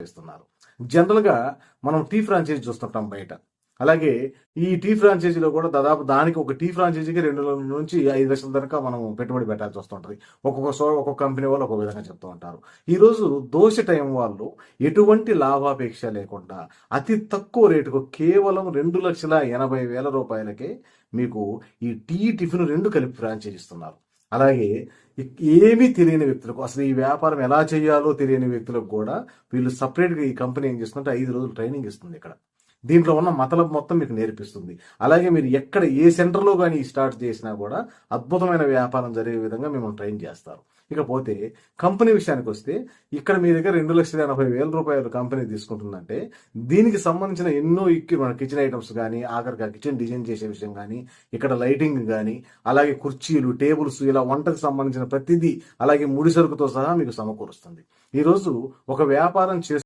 ఇస్తున్నారు. జనరల్గా మనం టీ ఫ్రాంచైజీ చూస్తుంటాం బయట. అలాగే ఈ టీ ఫ్రాంచైజీలో కూడా దాదాపు దానికి ఒక టీ ఫ్రాంచైజీకి 2 నుంచి 5 లక్షల దాకా మనం పెట్టుబడి పెట్టాల్సి వస్తుంటది. ఒక్కొక్క కంపెనీ వాళ్ళు ఒక్కొక్క విధంగా చెప్తూ ఉంటారు. ఈ రోజు దోశ టైం వాళ్ళు ఎటువంటి లాభాపేక్ష లేకుండా అతి తక్కువ రేటుకు కేవలం 2,80,000 రూపాయలకే మీకు ఈ టీ టిఫిన్ 2 కలిపి ఫ్రాంచైజీ ఇస్తున్నారు. అలాగే ఏమీ తెలియని వ్యక్తులకు, అసలు ఈ వ్యాపారం ఎలా చేయాలో తెలియని వ్యక్తులకు కూడా వీళ్ళు సపరేట్గా ఈ కంపెనీ ఏం చేస్తుందంటే 5 రోజులు ట్రైనింగ్ ఇస్తుంది. ఇక్కడ దీంట్లో ఉన్న మతలబు మొత్తం మీకు నేర్పిస్తుంది. అలాగే మీరు ఎక్కడ ఏ సెంటర్లో కానీ స్టార్ట్ చేసినా కూడా అద్భుతమైన వ్యాపారం జరిగే విధంగా మిమ్మల్ని ట్రైన్ చేస్తారు. ఇకపోతే కంపెనీ విషయానికి వస్తే ఇక్కడ మీ దగ్గర 2,80,000 రూపాయలు కంపెనీ తీసుకుంటుందంటే దీనికి సంబంధించిన ఎన్నో మన కిచెన్ ఐటమ్స్ కానీ, ఆఖరిగా కిచెన్ డిజైన్ చేసే విషయం కానీ, ఇక్కడ లైటింగ్ కానీ, అలాగే కుర్చీలు, టేబుల్స్, ఇలా వంటకు సంబంధించిన ప్రతిదీ, అలాగే ముడి సరుకుతో సహా మీకు సమకూరుస్తుంది. ఈరోజు ఒక వ్యాపారం